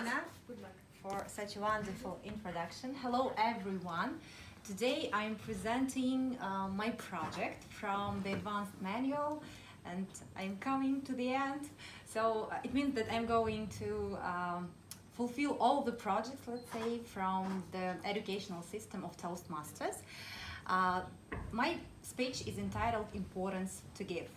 Anna, for such a wonderful introduction. Hello, everyone. Today I'm presenting my project from the advanced manual, and I'm coming to the end. So it means that I'm going to fulfill all the projects, let's say, from the educational system of Toastmasters. My speech is entitled Importance to Give.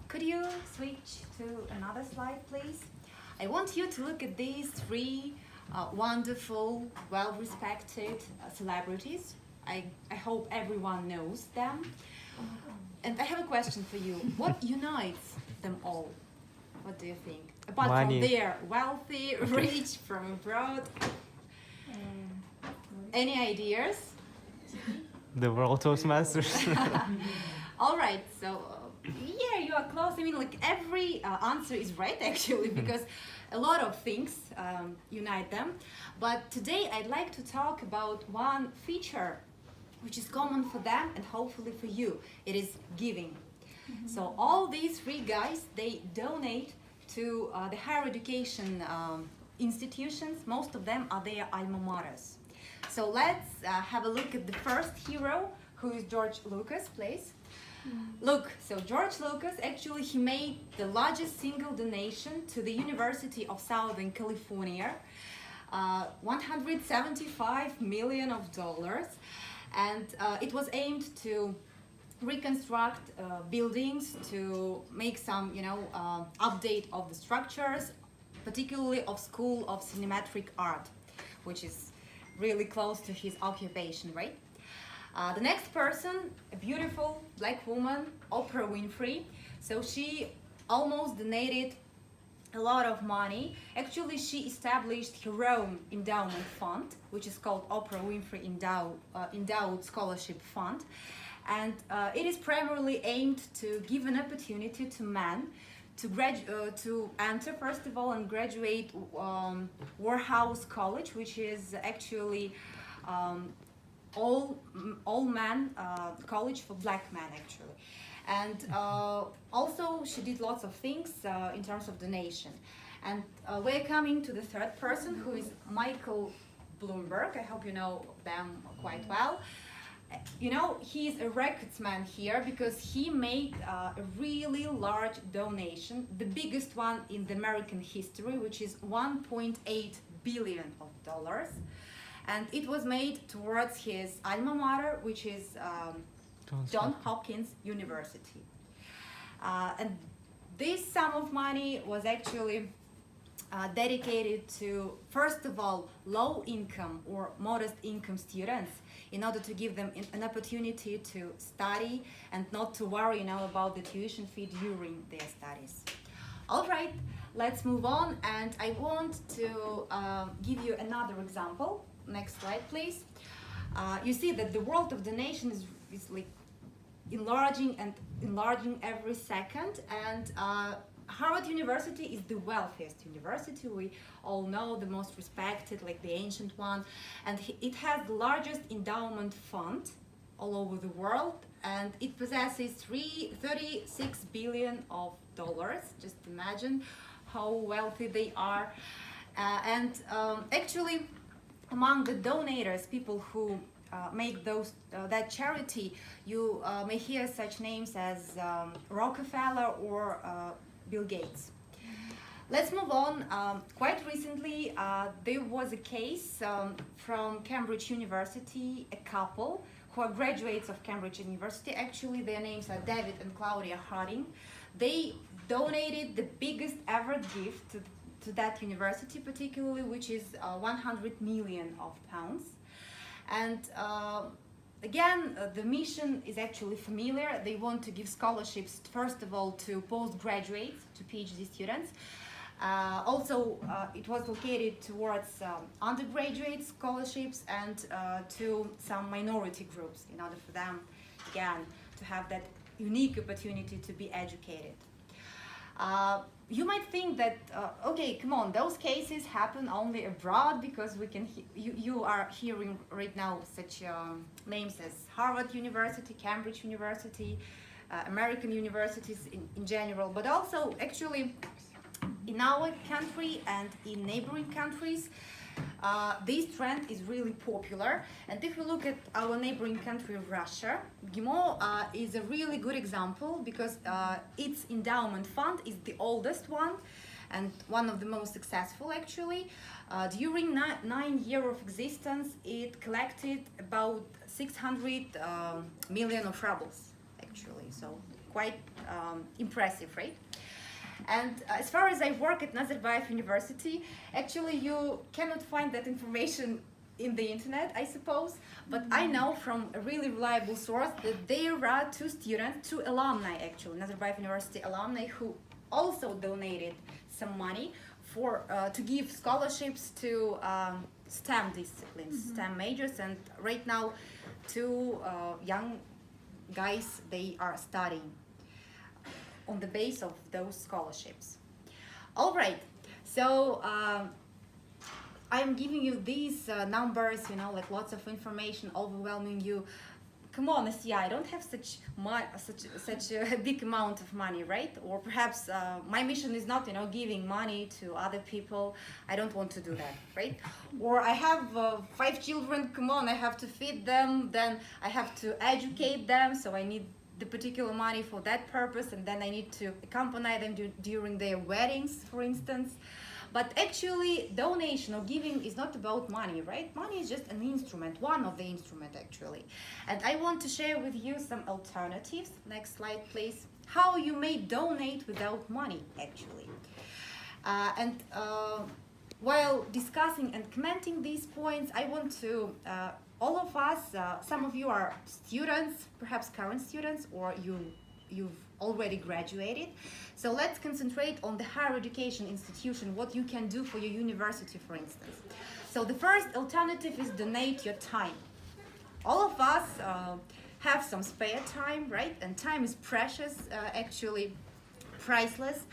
Could you switch to another slide, please? I want you to look at these three wonderful, well-respected celebrities. I hope everyone knows them. And I have a question for you. What unites them all? What do you think? Apart Money. from they're wealthy, rich, from abroad. Any ideas? The World Toastmasters. All right, so yeah, you are close. I mean, like every answer is right actually, because a lot of things unite them. But today I'd like to talk about one feature which is common for them and hopefully for you. It is giving. So all these three guys, they donate to the higher education institutions. Most of them are their alma maters. So let's have a look at the first hero, who is George Lucas, please. Look, so George Lucas, actually he made the largest single donation to the University of Southern California, $175 million, and it was aimed to reconstruct buildings, to make some, update of the structures, particularly of School of Cinematic Art, which is really close to his occupation, right? The next person, a beautiful black woman, Oprah Winfrey. So she almost donated a lot of money. Actually, she established her own endowment fund, which is called Oprah Winfrey Endowed Scholarship Fund. And it is primarily aimed to give an opportunity to men to enter, first of all, and graduate Morehouse College, which is actually all man college for black men actually. And also she did lots of things in terms of donation. And we're coming to the third person, who is Michael Bloomberg. I hope you know them quite well. You know, he's a recordsman here because he made a really large donation, the biggest one in the American history, which is $1.8 billion. And it was made towards his alma mater, which is Johns Hopkins University. And this sum of money was actually dedicated to, first of all, low-income or modest-income students, in order to give them an opportunity to study and not to worry, about the tuition fee during their studies. All right, let's move on, and I want to give you another example. Next slide, please. You see that the world of donation is like enlarging and enlarging every second, and Harvard University is the wealthiest university. We all know, the most respected, like the ancient one, and it has the largest endowment fund all over the world, and it possesses $36 billion. Just imagine how wealthy they are. Actually, among the donors, people who make that charity, you may hear such names as Rockefeller or Bill Gates. Let's move on. Quite recently, there was a case from Cambridge University, a couple who are graduates of Cambridge University. Actually, their names are David and Claudia Harding. They donated the biggest ever gift to that university, particularly, which is 100 million pounds. And again, the mission is actually familiar. They want to give scholarships, first of all, to postgraduates, to PhD students. Also, it was located towards undergraduate scholarships and to some minority groups, in order for them, again, to have that unique opportunity to be educated. You might think that, okay, come on, those cases happen only abroad, because we can you are hearing right now such names as Harvard University, Cambridge University, American universities in general, but also actually in our country and in neighboring countries, this trend is really popular. And if we look at our neighboring country, Russia, GMO is a really good example because its endowment fund is the oldest one and one of the most successful actually. During 9 years of existence, it collected about 600 million of rubles actually, so quite impressive, right? And as far as I work at Nazarbayev University, actually you cannot find that information in the internet, I suppose, but I know from a really reliable source that there are two alumni actually, Nazarbayev University alumni, who also donated some money for to give scholarships to STEM disciplines, STEM majors, and right now two young guys, they are studying on the base of those scholarships. All right, so I'm giving you these numbers, you know, like lots of information overwhelming you. Come on, Assiya, I don't have such a big amount of money, right? Or perhaps my mission is not, you know, giving money to other people. I don't want to do that, right? Or I have 5 children, come on, I have to feed them, then I have to educate them, so I need the particular money for that purpose, and then I need to accompany them during their weddings, for instance. But actually, donation or giving is not about money, right? Money is just an instrument, one of the instruments actually. And I want to share with you some alternatives. Next slide, please. How you may donate without money, actually. While discussing and commenting these points, I want to all of us, some of you are students, perhaps current students, or you've already graduated. So let's concentrate on the higher education institution, what you can do for your university, for instance. So the first alternative is donate your time. All of us have some spare time, right? And time is precious, actually priceless.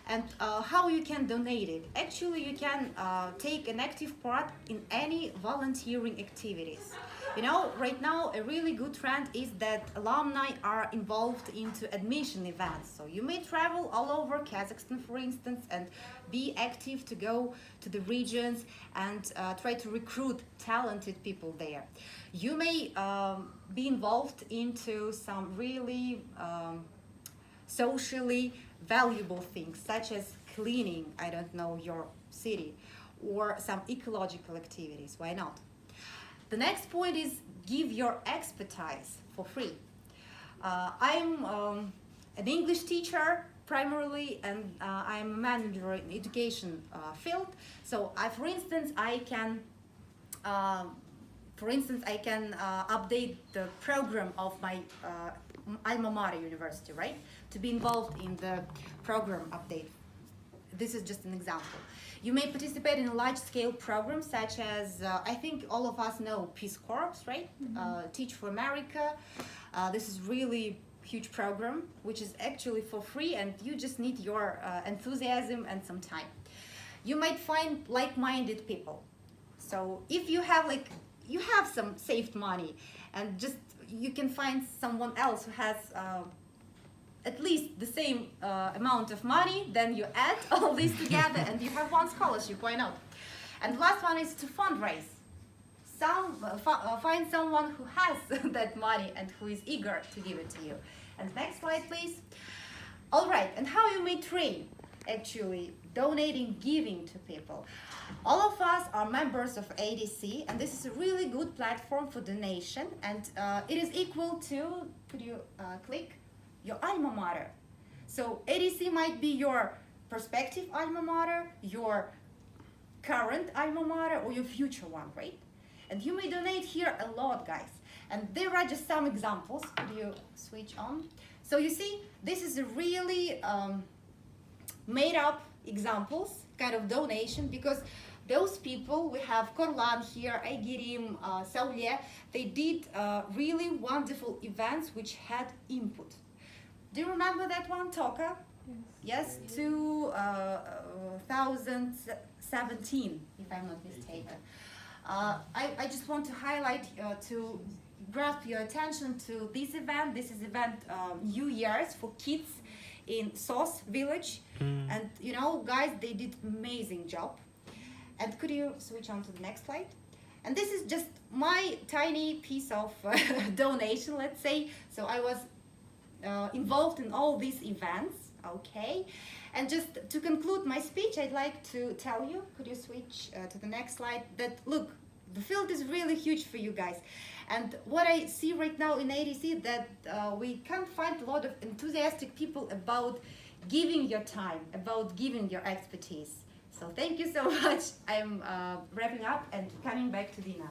And how you can donate it? Actually, you can take an active part in any volunteering activities. You know, right now a really good trend is that alumni are involved into admission events. So you may travel all over Kazakhstan, for instance, and be active to go to the regions and try to recruit talented people there. You may be involved into some really socially valuable things, such as cleaning, I don't know, your city, or some ecological activities. Why not? The next point is give your expertise for free. I'm an English teacher primarily, and I'm a manager in education field. So for instance, I can update the program of my alma mater university, right? To be involved in the program update. This is just an example. You may participate in a large-scale program such as, I think all of us know Peace Corps, right? Teach for America. This is really huge program, which is actually for free, and you just need your enthusiasm and some time. You might find like-minded people. So if you have some saved money, and just you can find someone else who has at least the same amount of money, then you add all these together and you have one scholarship, why not? And the last one is to fundraise. Find someone who has that money and who is eager to give it to you. And next slide, please. All right, and how you may train, actually, donating, giving to people. All of us are members of ADC, and this is a really good platform for donation, and it is equal to, could you click, your alma mater. So ADC might be your prospective alma mater, your current alma mater, or your future one, right? And you may donate here a lot, guys. And there are just some examples. Could you switch on? So you see, this is a really made up examples, kind of donation, because those people, we have Korlan here, Aygirim, Saulye, they did really wonderful events which had input. Do you remember that one, Toka? Yes, 2017, if I'm not mistaken. I just want to highlight, to grasp your attention to this event. This is event New Year's for kids in Sauce Village. And you know, guys, they did amazing job. And could you switch on to the next slide? And this is just my tiny piece of donation, let's say. So I was involved in all these events, okay? And just to conclude my speech, I'd like to tell you, could you switch to the next slide, that look, the field is really huge for you guys. And what I see right now in ADC, that we can't find a lot of enthusiastic people about giving your time, about giving your expertise. So thank you so much. I'm wrapping up and coming back to Dina.